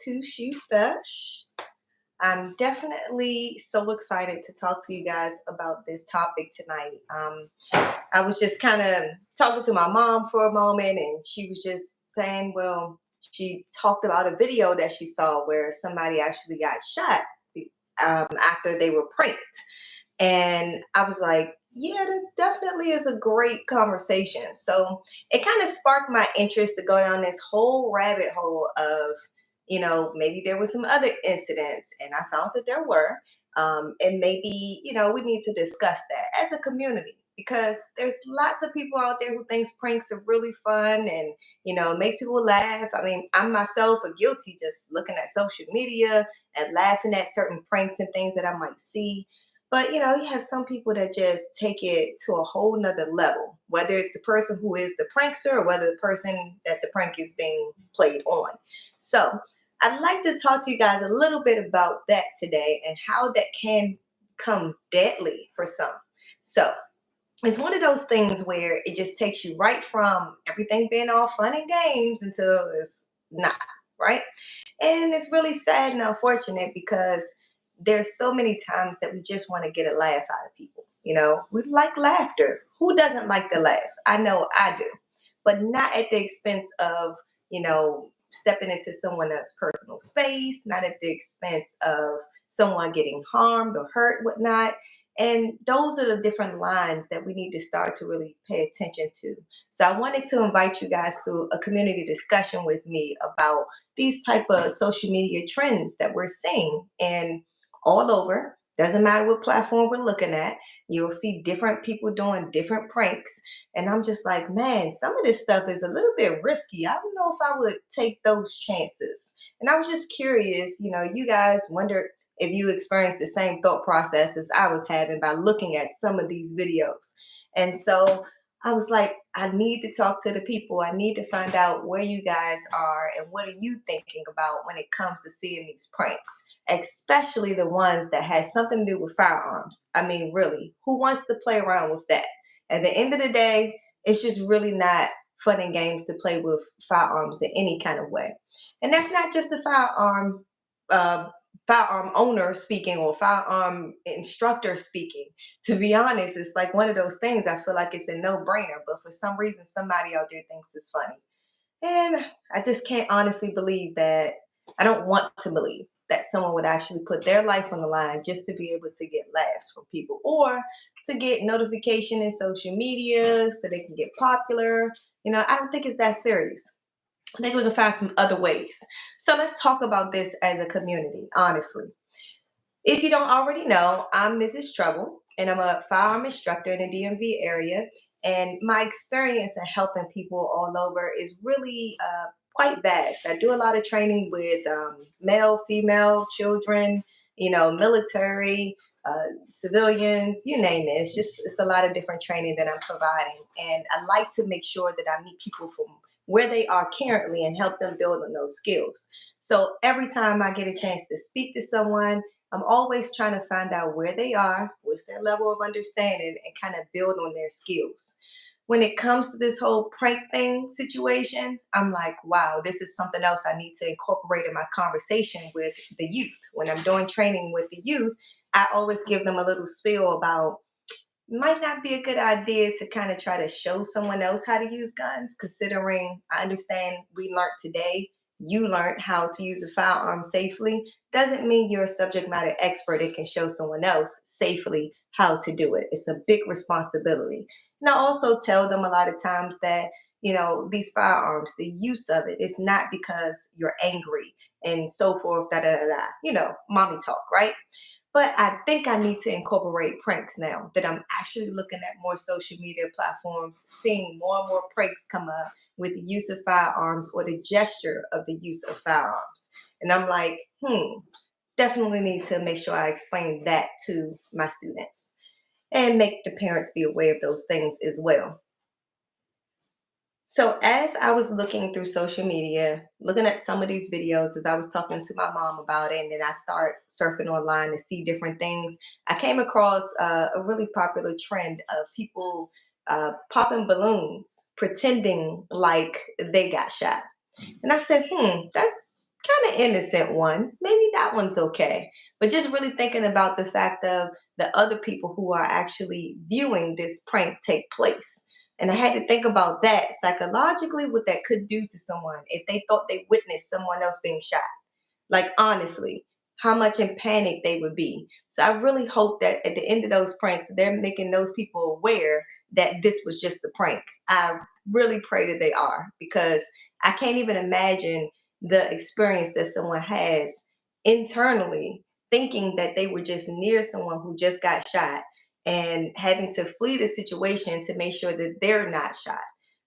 to Shoot the Sh. I'm definitely so excited to talk to you guys about this topic tonight. I was just kind of talking to my mom for a moment, and she was just saying, well, she talked about a video that she saw where somebody actually got shot after they were pranked. And I was like, yeah, that definitely is a great conversation. So it kind of sparked my interest to go down this whole rabbit hole of, maybe there was some other incidents, and I found that there were. And maybe, we need to discuss that as a community because there's lots of people out there who thinks pranks are really fun and, it makes people laugh. I mean, I myself are guilty just looking at social media and laughing at certain pranks and things that I might see. But you have some people that just take it to a whole nother level, whether it's the person who is the prankster or whether the person that the prank is being played on. So I'd like to talk to you guys a little bit about that today and how that can come deadly for some. So it's one of those things where it just takes you right from everything being all fun and games until it's not, right? And it's really sad and unfortunate because there's so many times that we just want to get a laugh out of people. We like laughter. Who doesn't like to laugh? I know I do, but not at the expense of, stepping into someone else's personal space, not at the expense of someone getting harmed or hurt, whatnot. And those are the different lines that we need to start to really pay attention to. So I wanted to invite you guys to a community discussion with me about these type of social media trends that we're seeing and all over. Doesn't matter what platform we're looking at. You'll see different people doing different pranks. And I'm just like, man, some of this stuff is a little bit risky. I don't know if I would take those chances. And I was just curious, you guys wondered if you experienced the same thought process as I was having by looking at some of these videos. And so I was like, I need to talk to the people. I need to find out where you guys are and what are you thinking about when it comes to seeing these pranks, especially the ones that has something to do with firearms. I mean, really, who wants to play around with that? At the end of the day, it's just really not fun and games to play with firearms in any kind of way. And that's not just the uh, firearm owner speaking or firearm instructor speaking. To be honest, it's like one of those things I feel like it's a no-brainer, but for some reason somebody out there thinks it's funny. And I just can't honestly believe that. I don't want to believe that someone would actually put their life on the line just to be able to get laughs from people or to get notification in social media so they can get popular. I don't think it's that serious. I think we can find some other ways. So let's talk about this as a community, honestly. If you don't already know, I'm Mrs. Trouble, and I'm a firearm instructor in the DMV area. And my experience in helping people all over is really quite vast. I do a lot of training with male, female, children, military, civilians, you name it. It's a lot of different training that I'm providing. And I like to make sure that I meet people from where they are currently and help them build on those skills. So every time I get a chance to speak to someone, I'm always trying to find out where they are, what's their level of understanding, and kind of build on their skills. When it comes to this whole prank thing situation, I'm like, wow, this is something else I need to incorporate in my conversation with the youth. When I'm doing training with the youth, I always give them a little spiel about might not be a good idea to kind of try to show someone else how to use guns, considering I understand we learned today, you learned how to use a firearm safely. Doesn't mean you're a subject matter expert and can show someone else safely how to do it. It's a big responsibility. And I also tell them a lot of times that, these firearms, the use of it is not because you're angry and so forth, da da da da. Mommy talk, right? But I think I need to incorporate pranks now that I'm actually looking at more social media platforms, seeing more and more pranks come up with the use of firearms or the gesture of the use of firearms. And I'm like, definitely need to make sure I explain that to my students and make the parents be aware of those things as well. So as I was looking through social media, looking at some of these videos, as I was talking to my mom about it, and then I start surfing online to see different things, I came across a really popular trend of people popping balloons, pretending like they got shot. And I said, that's kind of innocent one. Maybe that one's okay. But just really thinking about the fact of the other people who are actually viewing this prank take place. And I had to think about that psychologically, what that could do to someone if they thought they witnessed someone else being shot. Like, honestly, how much in panic they would be. So I really hope that at the end of those pranks, they're making those people aware that this was just a prank. I really pray that they are, because I can't even imagine the experience that someone has internally, thinking that they were just near someone who just got shot and having to flee the situation to make sure that they're not shot.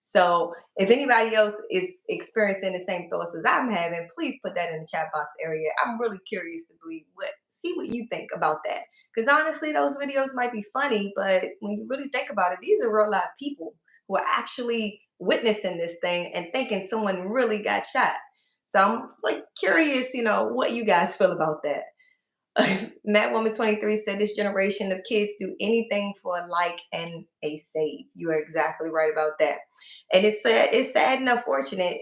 So if anybody else is experiencing the same thoughts as I'm having, please put that in the chat box area. I'm really curious to believe see what you think about that. Because honestly, those videos might be funny, but when you really think about it, these are real life people who are actually witnessing this thing and thinking someone really got shot. So I'm like curious, what you guys feel about that. Matt Woman 23 said this generation of kids do anything for a like and a save. You are exactly right about that. And it's sad and unfortunate.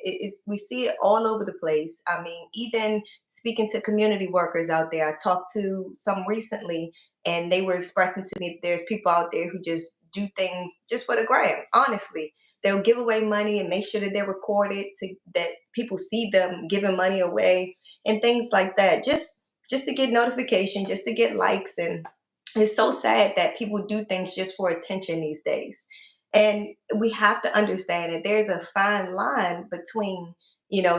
We see it all over the place. I mean, even speaking to community workers out there, I talked to some recently, and they were expressing to me that there's people out there who just do things just for the gram. Honestly, they'll give away money and make sure that they're recorded to that people see them giving money away and things like that. Just to get notification, just to get likes. And it's so sad that people do things just for attention these days. And we have to understand that there's a fine line between,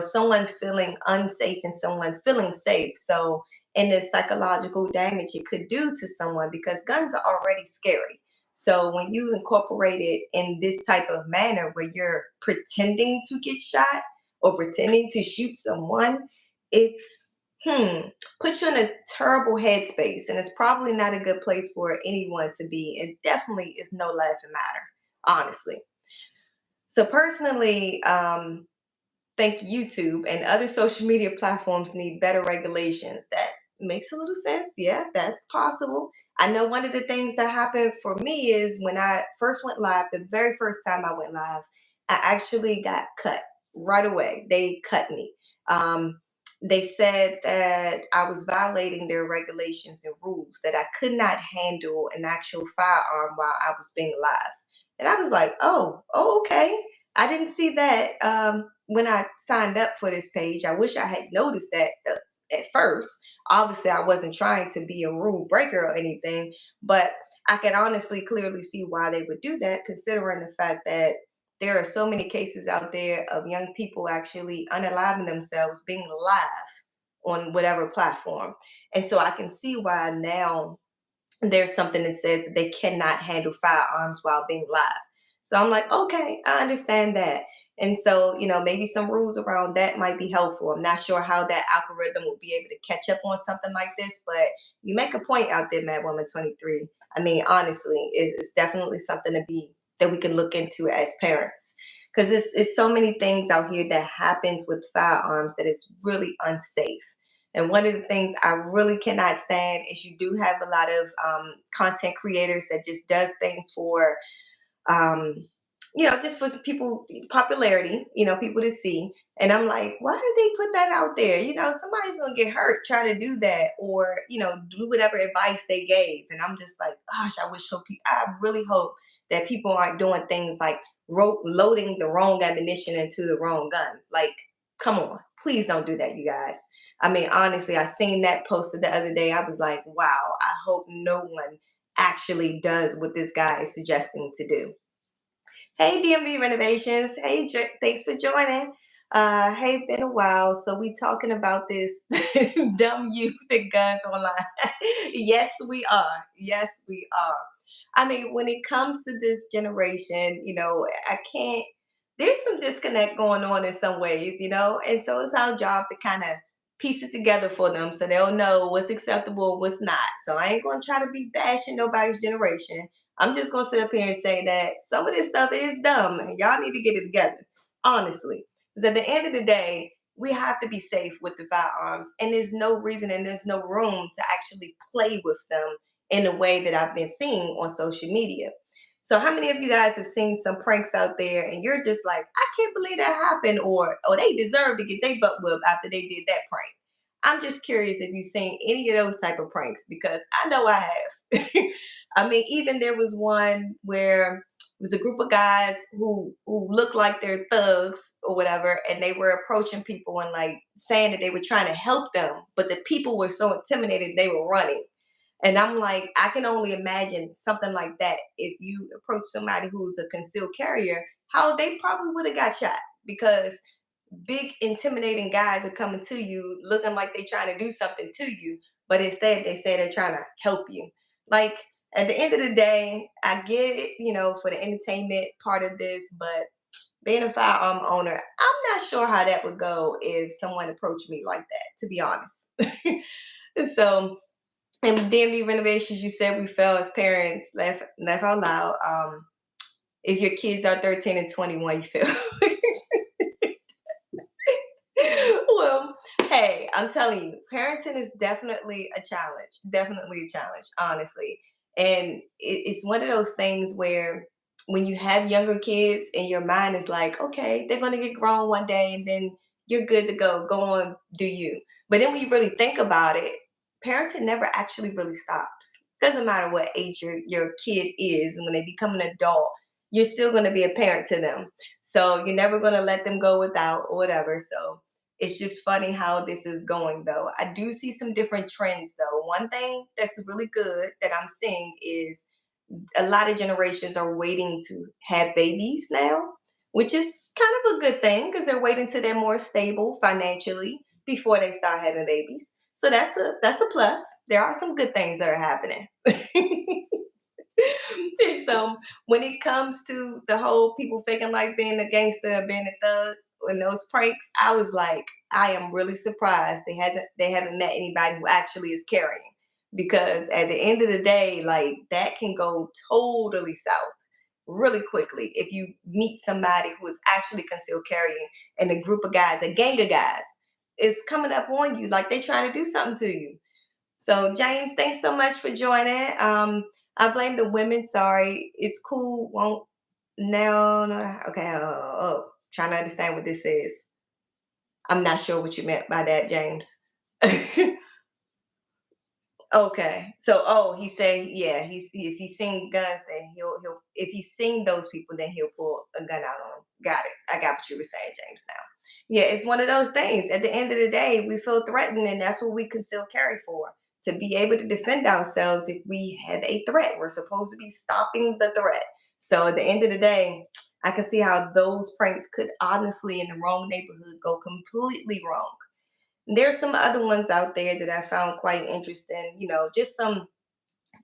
someone feeling unsafe and someone feeling safe. So, and the psychological damage it could do to someone, because guns are already scary. So when you incorporate it in this type of manner where you're pretending to get shot or pretending to shoot someone, it's puts you in a terrible headspace, and it's probably not a good place for anyone to be. It definitely is no laughing matter, honestly. So personally, think YouTube and other social media platforms need better regulations. That makes a little sense. Yeah, that's possible. I know one of the things that happened for me is when I first went live, the very first time I went live, I actually got cut right away. They cut me. Um, they said that I was violating their regulations and rules, that I could not handle an actual firearm while I was being live. And I was like, oh, okay. I didn't see that when I signed up for this page. I wish I had noticed that at first. Obviously, I wasn't trying to be a rule breaker or anything, but I can honestly clearly see why they would do that, considering the fact that there are so many cases out there of young people actually unaliving themselves being live on whatever platform. And so I can see why now there's something that says that they cannot handle firearms while being live. So I'm like, okay, I understand that. And so, maybe some rules around that might be helpful. I'm not sure how that algorithm will be able to catch up on something like this, but you make a point out there, Mad Woman 23. I mean, honestly, it's definitely something that we can look into as parents. Because it's so many things out here that happens with firearms that is really unsafe. And one of the things I really cannot stand is you do have a lot of content creators that just does things for, um, just for people popularity, people to see. And I'm like, why did they put that out there? Somebody's gonna get hurt trying to do that, or do whatever advice they gave. And I'm just like, gosh, I really hope that people aren't doing things like loading the wrong ammunition into the wrong gun. Like, come on, please don't do that, you guys. I mean, honestly, I seen that posted the other day. I was like, wow, I hope no one actually does what this guy is suggesting to do. Hey, DMV Renovations. Hey, thanks for joining. Hey, been a while. So we talking about this dumb youth and guns online. Yes, we are. Yes, we are. I mean, when it comes to this generation, I can't, there's some disconnect going on in some ways, and so it's our job to kind of piece it together for them so they'll know what's acceptable and what's not. So I ain't going to try to be bashing nobody's generation. I'm just going to sit up here and say that some of this stuff is dumb and y'all need to get it together, honestly. Because at the end of the day, we have to be safe with the firearms, and there's no reason and there's no room to actually play with them in a way that I've been seeing on social media. So how many of you guys have seen some pranks out there and you're just like, I can't believe that happened, or they deserve to get their butt whooped after they did that prank? I'm just curious if you've seen any of those type of pranks because I know I have. I mean, even there was one where it was a group of guys who looked like they're thugs or whatever, and they were approaching people and like saying that they were trying to help them, but the people were so intimidated they were running. And I'm like, I can only imagine something like that if you approach somebody who's a concealed carrier, how they probably would have got shot because big intimidating guys are coming to you looking like they're trying to do something to you, but instead they say they're trying to help you. Like at the end of the day, I get it, for the entertainment part of this, but being a firearm owner, I'm not sure how that would go if someone approached me like that, to be honest. So, and DMV renovations, you said we fail as parents, laugh out loud. If your kids are 13 and 21, you fail. Well, hey, I'm telling you, parenting is definitely a challenge, honestly. And it's one of those things where when you have younger kids and your mind is like, okay, they're going to get grown one day and then you're good to go on, do you. But then when you really think about it, parenting never actually really stops. Doesn't matter what age your kid is, and when they become an adult, you're still going to be a parent to them. So you're never going to let them go without or whatever. So it's just funny how this is going, though. I do see some different trends, though. One thing that's really good that I'm seeing is a lot of generations are waiting to have babies now, which is kind of a good thing because they're waiting till they're more stable financially before they start having babies. So that's a plus. There are some good things that are happening. So when it comes to the whole people faking like being a gangster, being a thug, and those pranks, I was like, I am really surprised they haven't met anybody who actually is carrying. Because at the end of the day, like that can go totally south really quickly if you meet somebody who is actually concealed carrying and a group of guys, a gang of guys, is coming up on you like they trying to do something to you. So, James, thanks so much for joining. I blame the women. Sorry, it's cool. Won't no, no. Okay. Trying to understand what this is. I'm not sure what you meant by that, James. Okay. So, he said, yeah, if he's seen guns, then he'll if he's seen those people, then he'll pull a gun out on them. Got it. I got what you were saying, James. Now, yeah, it's one of those things. At the end of the day, we feel threatened, and that's what we conceal carry for, to be able to defend ourselves if we have a threat. We're supposed to be stopping the threat. So, at the end of the day, I can see how those pranks could honestly, in the wrong neighborhood, go completely wrong. There's some other ones out there that I found quite interesting, just some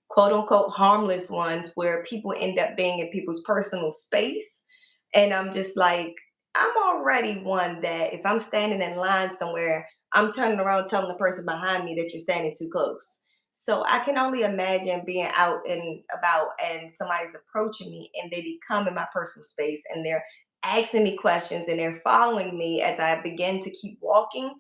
quote unquote harmless ones where people end up being in people's personal space. And I'm just like, I'm already one that if I'm standing in line somewhere, I'm turning around telling the person behind me that you're standing too close. So I can only imagine being out and about and somebody's approaching me and they become in my personal space and they're asking me questions and they're following me as I begin to keep walking.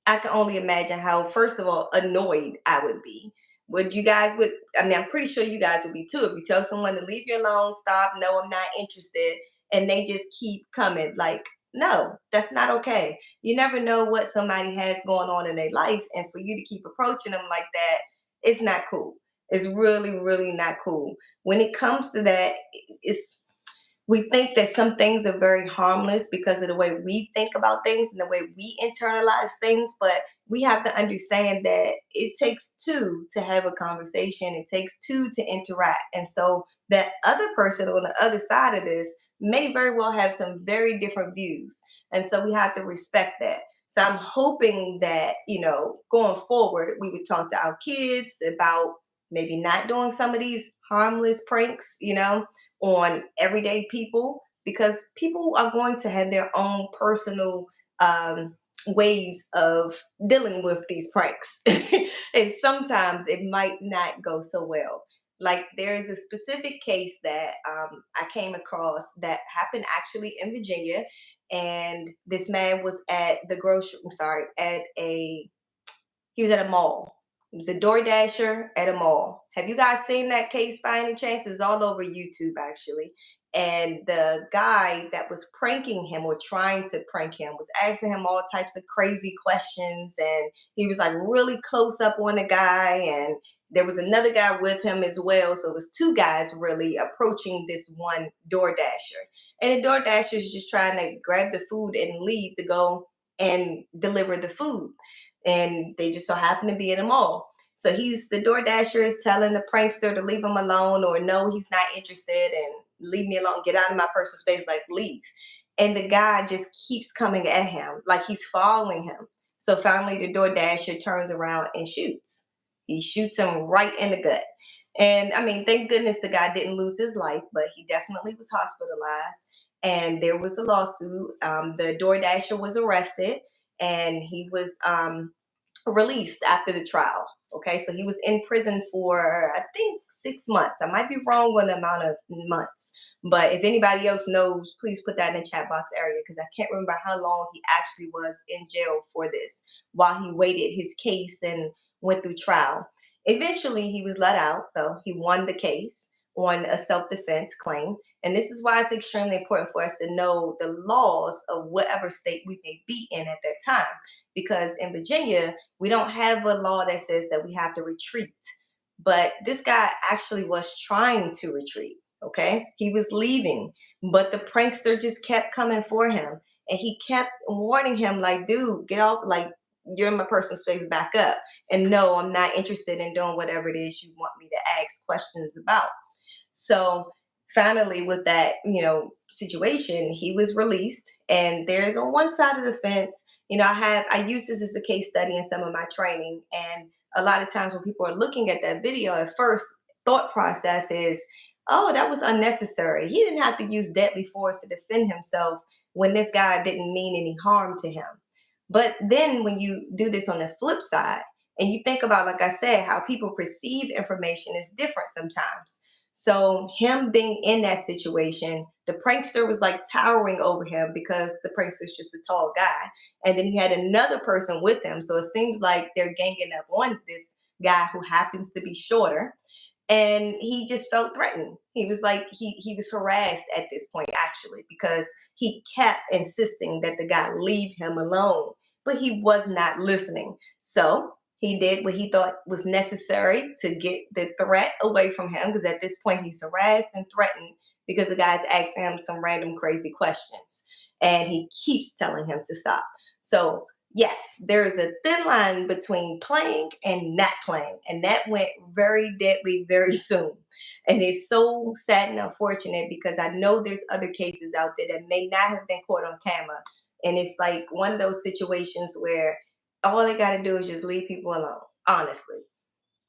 I can only imagine how, first of all, annoyed I would be. I mean, I'm pretty sure you guys would be too. If you tell someone to leave you alone, stop, no, I'm not interested, and they just keep coming, like, no, that's not okay. You never know what somebody has going on in their life, and for you to keep approaching them like that, it's not cool. It's really, really not cool. When it comes to that, it's we think that some things are very harmless because of the way we think about things and the way we internalize things. But we have to understand that it takes two to have a conversation, it takes two to interact. And so that other person on the other side of this may very well have some very different views. And so we have to respect that. So I'm hoping that, going forward, we would talk to our kids about maybe not doing some of these harmless pranks, on everyday people because people are going to have their own personal ways of dealing with these pranks. And sometimes it might not go so well. Like there is a specific case that I came across that happened actually in Virginia. And this man was at the grocery, I'm sorry, he was at a mall It was a Door Dasher at a mall. Have you guys seen that case by any chance? It's all over YouTube actually. And the guy that was pranking him or trying to prank him was asking him all types of crazy questions. And he was like really close up on the guy. And there was another guy with him as well. So it was two guys really approaching this one Door Dasher. And the Door Dasher is just trying to grab the food and leave to go and deliver the food. And they just so happen to be in a mall. So the Door Dasher is telling the prankster to leave him alone, or no, he's not interested and leave me alone, get out of my personal space, like leave. And the guy just keeps coming at him, like he's following him. So finally the Door Dasher turns around and shoots. He shoots him right in the gut. And I mean, thank goodness the guy didn't lose his life, but he definitely was hospitalized. And there was a lawsuit. The Door Dasher was arrested and he was released after the trial. Okay, so he was in prison for I think 6 months. I might be wrong on the amount of months, but if anybody else knows, please put that in the chat box area because I can't remember how long he actually was in jail for this while he waited his case and went through trial. Eventually, he was let out, though. He won the case on a self defense claim. And this is why it's extremely important for us to know the laws of whatever state we may be in at that time. Because in Virginia, we don't have a law that says that we have to retreat. But this guy actually was trying to retreat. Okay. He was leaving, but the prankster just kept coming for him. And he kept warning him, like, dude, get off, like, you're in my personal space, back up. And no, I'm not interested in doing whatever it is you want me to ask questions about. So finally, with that, situation, he was released. And there's on one side of the fence, I use this as a case study in some of my training. And a lot of times when people are looking at that video, at first thought process is, oh, that was unnecessary. He didn't have to use deadly force to defend himself when this guy didn't mean any harm to him. But then when you do this on the flip side, and you think about, like I said, how people perceive information is different sometimes. So him being in that situation, the prankster was like towering over him because the prankster is just a tall guy. And then he had another person with him. So it seems like they're ganging up on this guy who happens to be shorter. And he just felt threatened. He was like, he was harassed at this point, actually, because he kept insisting that the guy leave him alone, but he was not listening. So he did what he thought was necessary to get the threat away from him, because at this point he's harassed and threatened because the guy's asking him some random crazy questions. And he keeps telling him to stop. So yes, there is a thin line between playing and not playing. And that went very deadly very soon. And it's so sad and unfortunate because I know there's other cases out there that may not have been caught on camera. And it's like one of those situations where all they got to do is just leave people alone, honestly.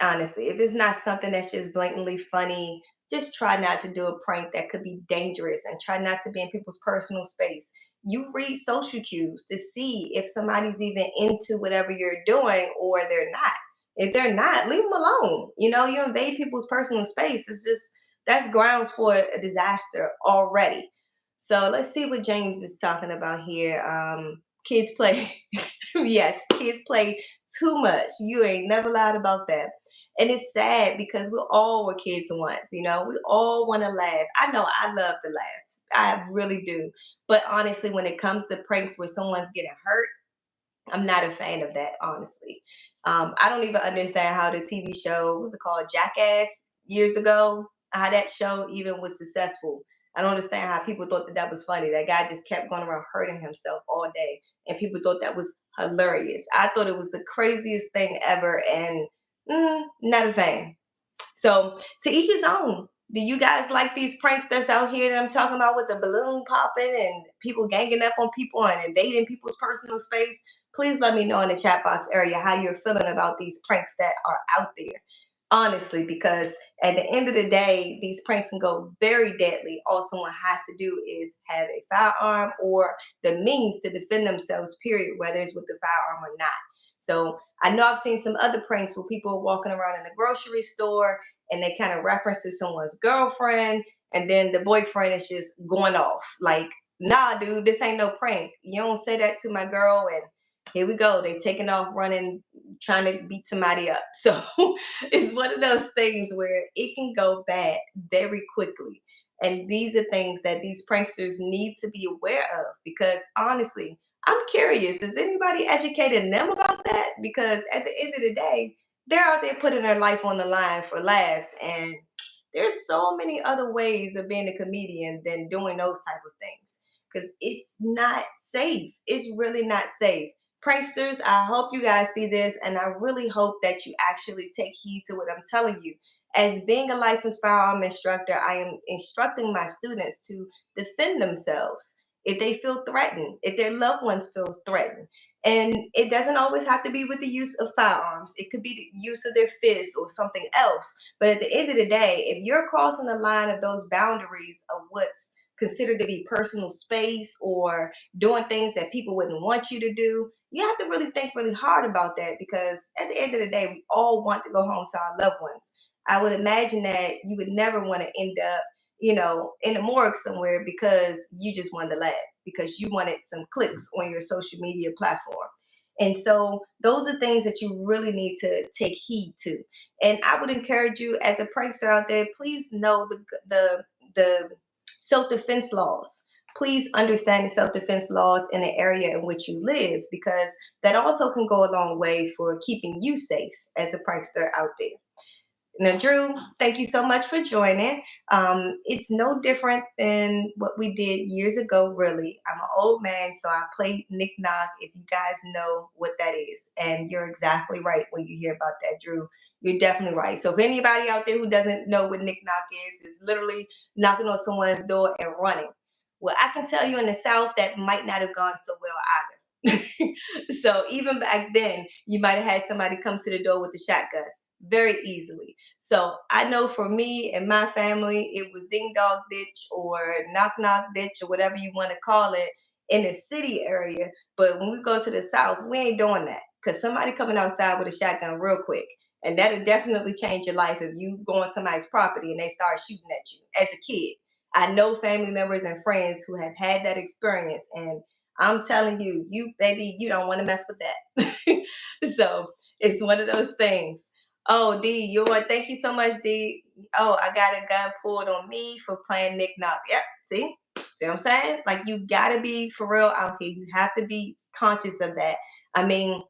Honestly, if it's not something that's just blatantly funny, just try not to do a prank that could be dangerous and try not to be in people's personal space. You read social cues to see if somebody's even into whatever you're doing or they're not. If they're not, leave them alone. You invade people's personal space. That's grounds for a disaster already. So let's see what James is talking about here. Kids play, yes, kids play too much. You ain't never lied about that. And it's sad because we all were kids once, we all want to laugh. I know I love to laugh. I really do. But honestly, when it comes to pranks where someone's getting hurt, I'm not a fan of that, honestly. I don't even understand how the TV show, what's it called, Jackass, years ago, how that show even was successful. I don't understand how people thought that was funny. That guy just kept going around hurting himself all day, and people thought that was hilarious. I thought it was the craziest thing ever, and not a fan. So to each his own. Do you guys like these pranks that's out here that I'm talking about with the balloon popping and people ganging up on people and invading people's personal space? Please let me know in the chat box area how you're feeling about these pranks that are out there. Honestly, because at the end of the day, these pranks can go very deadly. All someone has to do is have a firearm or the means to defend themselves, period, whether it's with the firearm or not. So I know I've seen some other pranks where people are walking around in the grocery store and they kind of reference to someone's girlfriend, and then the boyfriend is just going off like, nah, dude, this ain't no prank. You don't say that to my girl. And here we go, they taking off running trying to beat somebody up. So it's one of those things where it can go bad very quickly. And these are things that these pranksters need to be aware of, because honestly, I'm curious, is anybody educating them about that? Because at the end of the day, they're out there putting their life on the line for laughs. And there's so many other ways of being a comedian than doing those type of things, because it's not safe. It's really not safe. Pranksters, I hope you guys see this, and I really hope that you actually take heed to what I'm telling you. As being a licensed firearm instructor, I am instructing my students to defend themselves if they feel threatened, if their loved ones feel threatened. And it doesn't always have to be with the use of firearms. It could be the use of their fists or something else. But at the end of the day, if you're crossing the line of those boundaries of what's considered to be personal space, or doing things that people wouldn't want you to do, you have to really think really hard about that, because at the end of the day, we all want to go home to our loved ones. I would imagine that you would never want to end up, in a morgue somewhere because you just wanted to laugh, because you wanted some clicks on your social media platform. And so those are things that you really need to take heed to. And I would encourage you, as a prankster out there, please know the self-defense laws. Please understand the self-defense laws in the area in which you live, because that also can go a long way for keeping you safe as a prankster out there. Now, Drew, thank you so much for joining. It's no different than what we did years ago, really. I'm an old man, so I play Nick Knock, if you guys know what that is. And you're exactly right when you hear about that, Drew. You're definitely right. So if anybody out there who doesn't know what Nick Knock is, it's literally knocking on someone's door and running. Well, I can tell you in the South that might not have gone so well either. So even back then, you might have had somebody come to the door with a shotgun very easily. So I know for me and my family, it was ding dong ditch or knock knock ditch or whatever you want to call it in the city area. But when we go to the South, we ain't doing that, because somebody coming outside with a shotgun real quick. And that'll definitely change your life if you go on somebody's property and they start shooting at you as a kid. I know family members and friends who have had that experience. And I'm telling you, you baby, you don't want to mess with that. So it's one of those things. Oh, D, you want? Thank you so much, D. Oh, I got a gun pulled on me for playing Nick Knock. Yep. See what I'm saying? Like, you gotta be for real out here. You have to be conscious of that. I mean,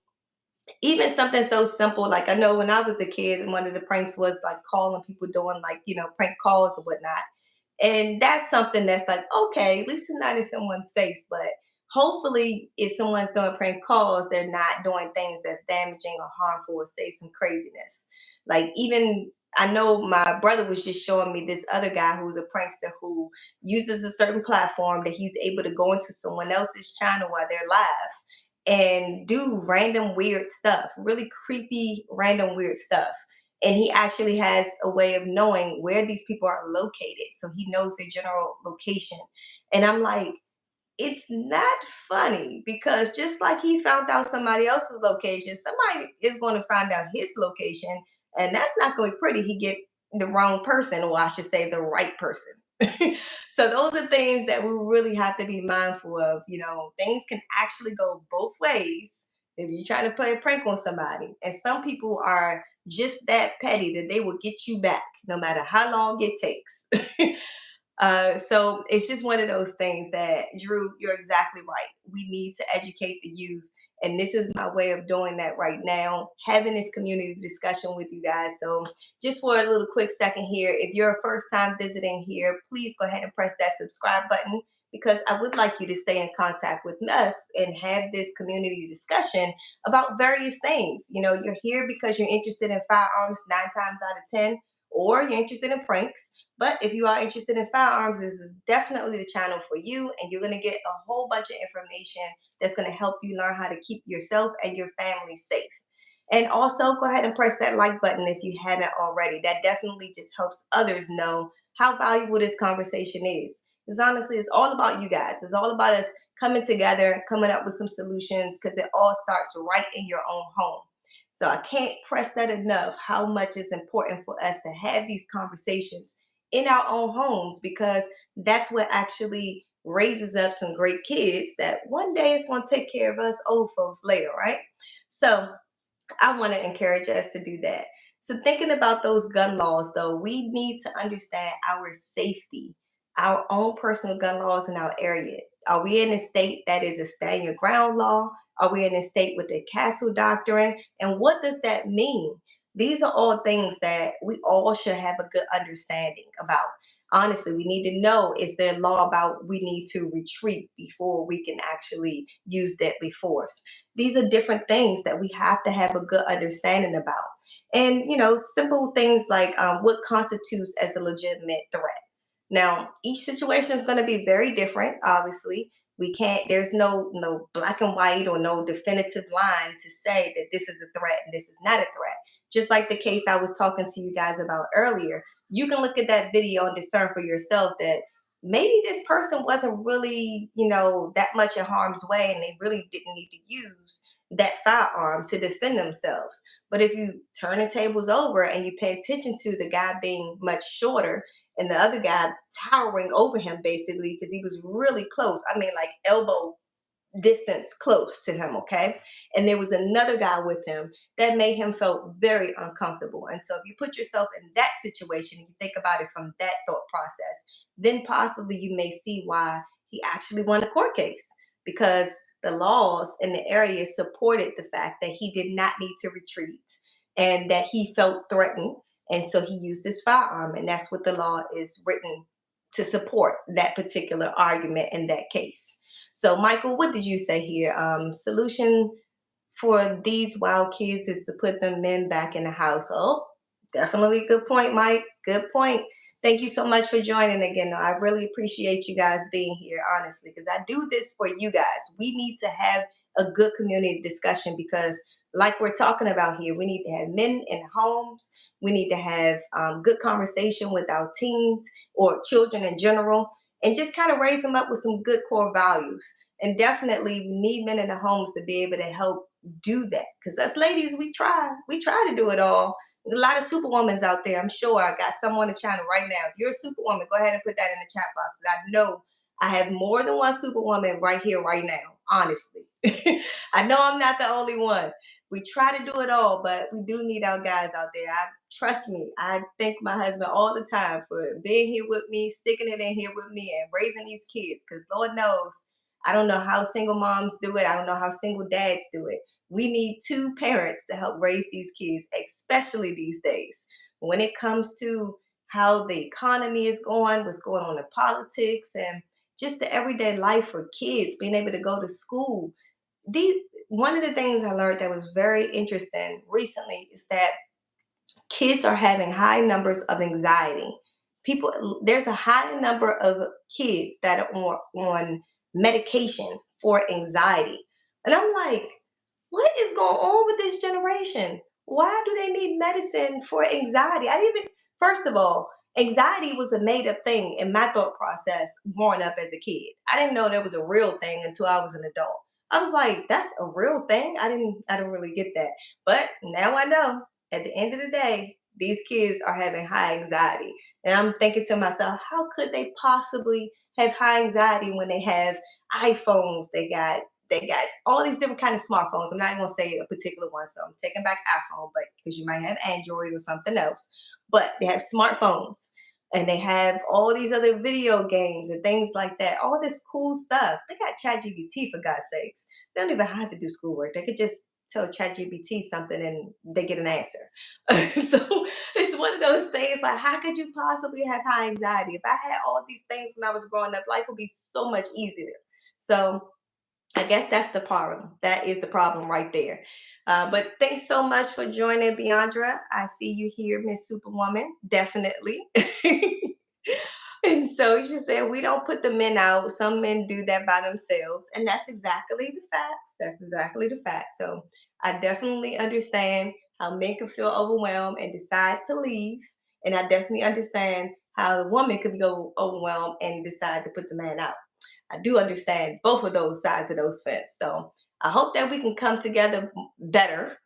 even something so simple, like, I know when I was a kid, one of the pranks was like calling people, doing like, prank calls or whatnot. And that's something that's like, okay, at least it's not in someone's face. But hopefully, if someone's doing prank calls, they're not doing things that's damaging or harmful or say some craziness. Like, even I know my brother was just showing me this other guy who's a prankster who uses a certain platform that he's able to go into someone else's channel while they're live and do random weird stuff, really creepy, random weird stuff. And he actually has a way of knowing where these people are located. So he knows their general location. And I'm like, it's not funny, because just like he found out somebody else's location, somebody is going to find out his location. And that's not going to be pretty. He get the wrong person, or I should say the right person. So those are things that we really have to be mindful of. Things can actually go both ways if you're trying to play a prank on somebody. And some people are just that petty that they will get you back no matter how long it takes. So it's just one of those things that, Drew, you're exactly right. We need to educate the youth. And this is my way of doing that right now, having this community discussion with you guys. So just for a little quick second here, if you're a first time visiting here, please go ahead and press that subscribe button, because I would like you to stay in contact with us and have this community discussion about various things. You're here because you're interested in firearms 9 times out of 10, or you're interested in pranks. But if you are interested in firearms, this is definitely the channel for you, and you're going to get a whole bunch of information that's going to help you learn how to keep yourself and your family safe. And also, go ahead and press that like button if you haven't already. That definitely just helps others know how valuable this conversation is. Because honestly, it's all about you guys. It's all about us coming together, coming up with some solutions, because it all starts right in your own home. So I can't press that enough, how much it's important for us to have these conversations in our own homes, because that's what actually raises up some great kids that one day is going to take care of us old folks later, right? So I want to encourage us to do that. So, thinking about those gun laws, though, we need to understand our safety, our own personal gun laws in our area. Are we in a state that is a stand your ground law? Are we in a state with a castle doctrine? And what does that mean? These are all things that we all should have a good understanding about. Honestly, we need to know, is there a law about we need to retreat before we can actually use deadly force? These are different things that we have to have a good understanding about. And, simple things like what constitutes as a legitimate threat. Now, each situation is going to be very different, obviously. We can't, there's no black and white or no definitive line to say that this is a threat and this is not a threat. Just like the case I was talking to you guys about earlier, you can look at that video and discern for yourself that maybe this person wasn't really, that much in harm's way and they really didn't need to use that firearm to defend themselves. But if you turn the tables over and you pay attention to the guy being much shorter and the other guy towering over him basically because he was really close. I mean, like elbow distance close to him, okay? And there was another guy with him that made him feel very uncomfortable. And so if you put yourself in that situation and you think about it from that thought process, then possibly you may see why he actually won a court case because the laws in the area supported the fact that he did not need to retreat and that he felt threatened. And so he used his firearm. And that's what the law is written to support that particular argument in that case. So, Michael, what did you say here? Solution for these wild kids is to put the men back in the house. Oh, definitely good point, Mike. Good point. Thank you so much for joining again. I really appreciate you guys being here, honestly, because I do this for you guys. We need to have a good community discussion because, like we're talking about here, we need to have men in homes. We need to have good conversation with our teens or children in general and just kind of raise them up with some good core values. And definitely, we need men in the homes to be able to help do that. Because us ladies, we try to do it all. A lot of superwomans out there. I'm sure I got someone in the channel right now. If you're a superwoman, go ahead and put that in the chat box. I know I have more than one superwoman right here, right now. Honestly, I know I'm not the only one. We try to do it all, but we do need our guys out there. Trust me. I thank my husband all the time for being here with me, sticking it in here with me, and raising these kids. Because Lord knows, I don't know how single moms do it. I don't know how single dads do it. We need two parents to help raise these kids, especially these days. When it comes to how the economy is going, what's going on in politics, and just the everyday life for kids, being able to go to school. These One of the things I learned that was very interesting recently is that kids are having high numbers of anxiety. There's a high number of kids that are on medication for anxiety. And I'm like, what is going on with this generation? Why do they need medicine for anxiety? I didn't even, first of all, anxiety was a made up thing in my thought process growing up as a kid. I didn't know there was a real thing until I was an adult. I was like, that's a real thing. I don't really get that. But now I know at the end of the day, these kids are having high anxiety. And I'm thinking to myself, how could they possibly have high anxiety when they have iPhones? They got all these different kind of smartphones. I'm not even gonna say a particular one, so I'm taking back iPhone, but because you might have Android or something else. But they have smartphones and they have all these other video games and things like that. All this cool stuff. They got ChatGPT for God's sakes. They don't even have to do schoolwork. They could just tell ChatGPT something and they get an answer. So it's one of those things like, how could you possibly have high anxiety? If I had all these things when I was growing up, life would be so much easier. So I guess that's the problem. That is the problem right there. But thanks so much for joining, Beyondra. I see you here, Miss Superwoman. Definitely. And so she said, we don't put the men out. Some men do that by themselves. And that's exactly the facts. That's exactly the fact. So I definitely understand how men can feel overwhelmed and decide to leave. And I definitely understand how the woman could be overwhelmed and decide to put the man out. I do understand both of those sides of those fence. So I hope that we can come together better,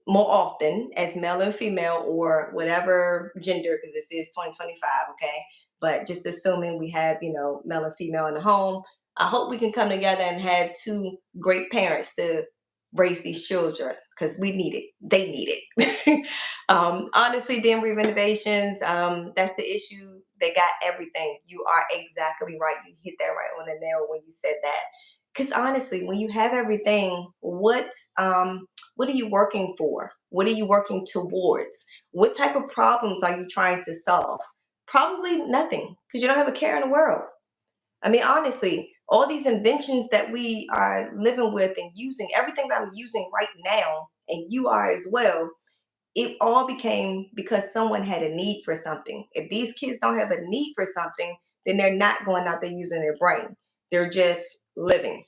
more often as male and female or whatever gender, because this is 2025, okay? But just assuming we have, male and female in the home, I hope we can come together and have two great parents to raise these children because we need it. They need it. Honestly, DMV renovations, that's the issue. They got everything. You are exactly right. You hit that right on the nail when you said that. Because honestly, when you have everything, what are you working for? What are you working towards? What type of problems are you trying to solve? Probably nothing, because you don't have a care in the world. I mean, honestly, all these inventions that we are living with and using, everything that I'm using right now, and you are as well, it all became because someone had a need for something. If these kids don't have a need for something, then they're not going out there using their brain. They're just living.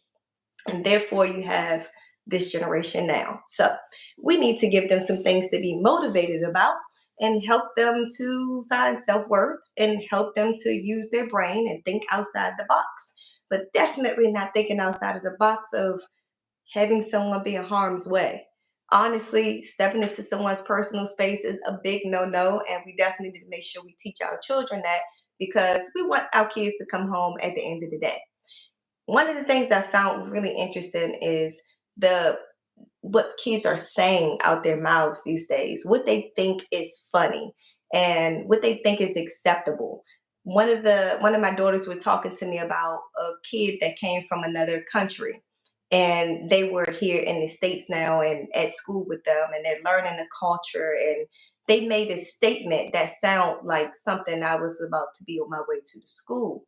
And therefore, you have this generation now. So we need to give them some things to be motivated about and help them to find self worth and help them to use their brain and think outside the box. But definitely not thinking outside of the box of having someone be in harm's way. Honestly, stepping into someone's personal space is a big no no. And we definitely need to make sure we teach our children that because we want our kids to come home at the end of the day. One of the things I found really interesting is the what kids are saying out their mouths these days, what they think is funny and what they think is acceptable. One of my daughters was talking to me about a kid that came from another country and they were here in the States now and at school with them and they're learning the culture and they made a statement that sounded like something I was about to be on my way to the school.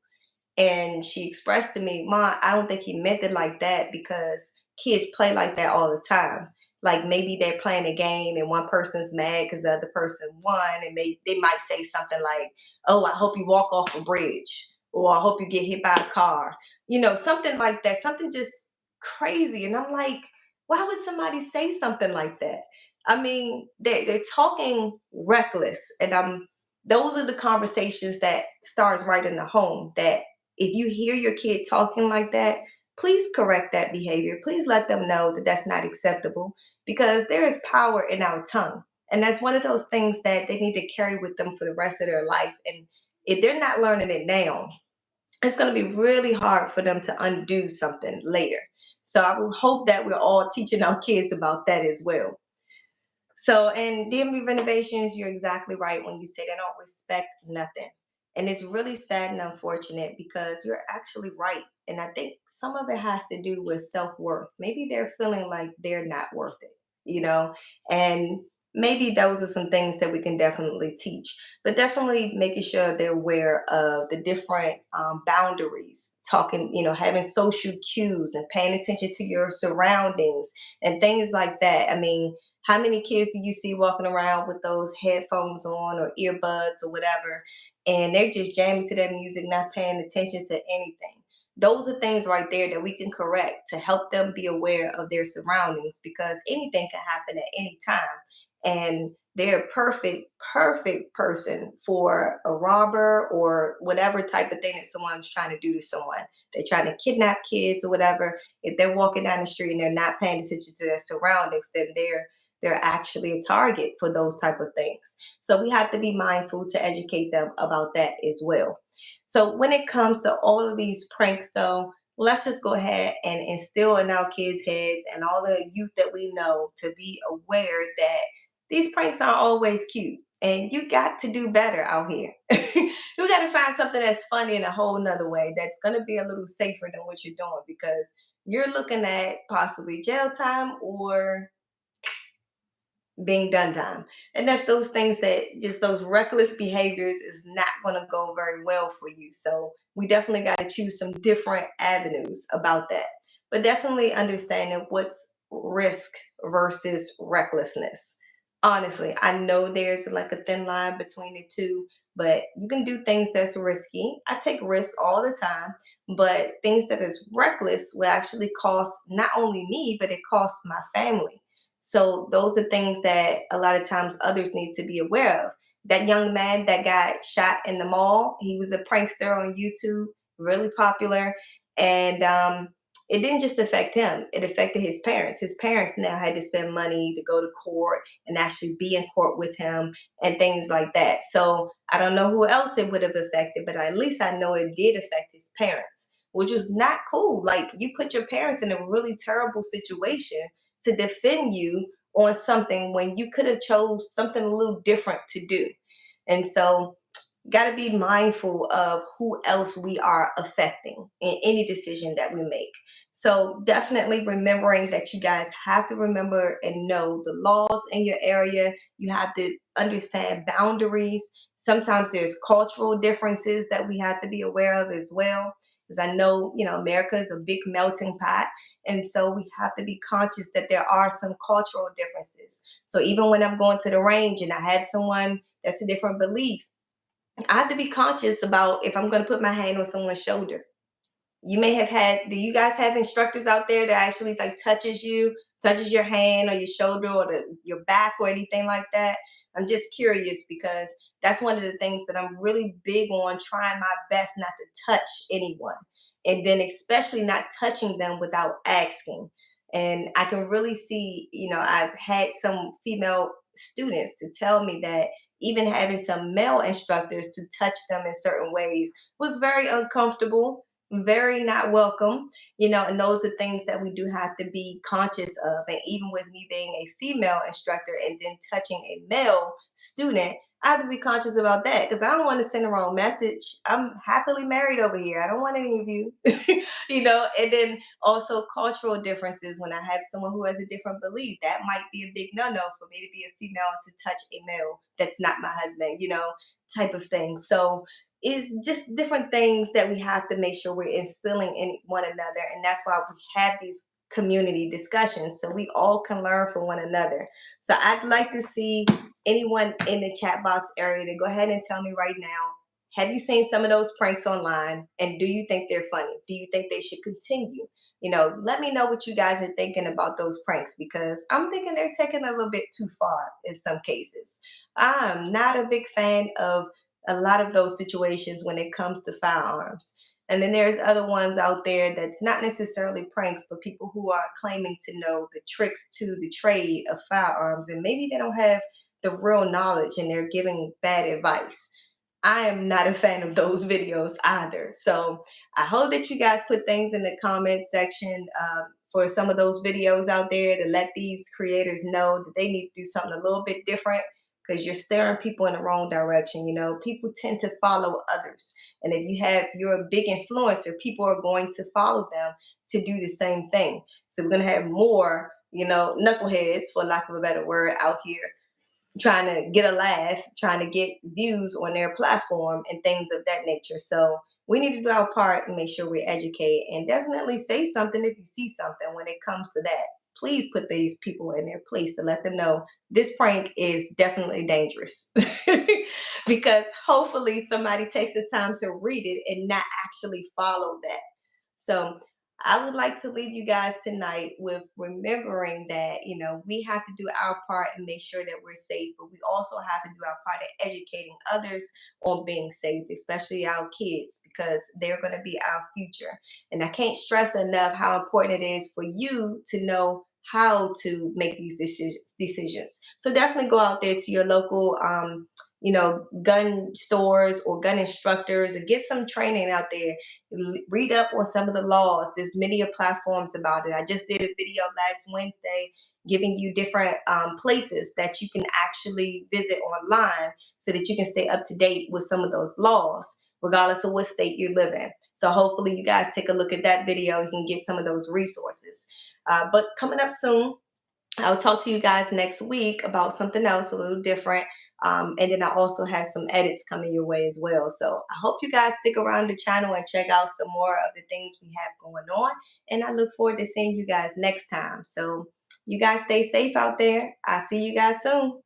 And she expressed to me, "Ma, I don't think he meant it like that because kids play like that all the time. Like maybe they're playing a game and one person's mad because the other person won, and they might say something like, 'Oh, I hope you walk off a bridge,' or 'I hope you get hit by a car,' something like that, something just crazy." And I'm like, why would somebody say something like that? I mean, they're talking reckless, and those are the conversations that starts right in the home. That if you hear your kid talking like that, please correct that behavior. Please let them know that that's not acceptable because there is power in our tongue. And that's one of those things that they need to carry with them for the rest of their life. And if they're not learning it now, it's going to be really hard for them to undo something later. So I would hope that we're all teaching our kids about that as well. So, and DMV renovations, you're exactly right when you say they don't respect nothing. And it's really sad and unfortunate because you're actually right. And I think some of it has to do with self worth. Maybe they're feeling like they're not worth it, you know? And maybe those are some things that we can definitely teach, but definitely making sure they're aware of the different boundaries, talking, having social cues and paying attention to your surroundings and things like that. I mean, how many kids do you see walking around with those headphones on or earbuds or whatever, and they're just jamming to that music, not paying attention to anything? Those are things right there that we can correct to help them be aware of their surroundings because anything can happen at any time. And they're a perfect person for a robber or whatever type of thing that someone's trying to do to someone. They're trying to kidnap kids or whatever. If they're walking down the street and they're not paying attention to their surroundings, then they're actually a target for those type of things. So we have to be mindful to educate them about that as well. So when it comes to all of these pranks though, let's just go ahead and instill in our kids' heads and all the youth that we know to be aware that these pranks aren't always cute. And you got to do better out here. You got to find something that's funny in a whole nother way that's going to be a little safer than what you're doing because you're looking at possibly jail time or being done time. And that's those things that just those reckless behaviors is not going to go very well for you. So we definitely got to choose some different avenues about that. But definitely understanding what's risk versus recklessness. Honestly, I know there's like a thin line between the two, but you can do things that's risky. I take risks all the time, but things that is reckless will actually cost not only me, but it costs my family. So those are things that a lot of times others need to be aware of. That young man that got shot in the mall, he was a prankster on YouTube, really popular. And it didn't just affect him, it affected his parents. His parents now had to spend money to go to court and actually be in court with him and things like that. So I don't know who else it would have affected, but at least I know it did affect his parents, which was not cool. Like you put your parents in a really terrible situation to defend you on something when you could have chose something a little different to do. And so got to be mindful of who else we are affecting in any decision that we make. So definitely remembering that you guys have to remember and know the laws in your area. You have to understand boundaries. Sometimes there's cultural differences that we have to be aware of as well. Because I know, America is a big melting pot. And so we have to be conscious that there are some cultural differences. So even when I'm going to the range and I have someone that's a different belief, I have to be conscious about if I'm going to put my hand on someone's shoulder. You may have had, do you guys have instructors out there that actually like touches you, touches your hand or your shoulder or your back or anything like that? I'm just curious because that's one of the things that I'm really big on, trying my best not to touch anyone. And then especially not touching them without asking. And I can really see, I've had some female students to tell me that even having some male instructors to touch them in certain ways was very uncomfortable, very not welcome, and those are things that we do have to be conscious of. And even with me being a female instructor and then touching a male student, I have to be conscious about that because I don't want to send the wrong message. I'm happily married over here. I don't want any of you, and then also cultural differences. When I have someone who has a different belief, that might be a big no-no for me to be a female to touch a male that's not my husband, type of thing. So it's just different things that we have to make sure we're instilling in one another. And that's why we have these community discussions so we all can learn from one another. So I'd like to see anyone in the chat box area to go ahead and tell me right now, have you seen some of those pranks online and do you think they're funny? Do you think they should continue? Let me know what you guys are thinking about those pranks because I'm thinking they're taking a little bit too far in some cases. I'm not a big fan of a lot of those situations when it comes to firearms. And then there's other ones out there that's not necessarily pranks, but people who are claiming to know the tricks to the trade of firearms, and maybe they don't have the real knowledge and they're giving bad advice. I am not a fan of those videos either. So I hope that you guys put things in the comment section for some of those videos out there to let these creators know that they need to do something a little bit different because you're steering people in the wrong direction. People tend to follow others. And if you're a big influencer, people are going to follow them to do the same thing. So we're going to have more, knuckleheads, for lack of a better word, out here trying to get a laugh, trying to get views on their platform and things of that nature. So we need to do our part and make sure we educate and definitely say something if you see something when it comes to that. Please put these people in their place to let them know this prank is definitely dangerous. Because hopefully somebody takes the time to read it and not actually follow that. So I would like to leave you guys tonight with remembering that, we have to do our part and make sure that we're safe, but we also have to do our part in educating others on being safe, especially our kids, because they're going to be our future. And I can't stress enough how important it is for you to know how to make these decisions. So definitely go out there to your local, gun stores or gun instructors and get some training out there. Read up on some of the laws. There's many platforms about it. I just did a video last Wednesday giving you different places that you can actually visit online so that you can stay up to date with some of those laws, regardless of what state you live in. So hopefully you guys take a look at that video. You can get some of those resources. But coming up soon, I'll talk to you guys next week about something else a little different. And then I also have some edits coming your way as well. So I hope you guys stick around the channel and check out some more of the things we have going on. And I look forward to seeing you guys next time. So you guys stay safe out there. I'll see you guys soon.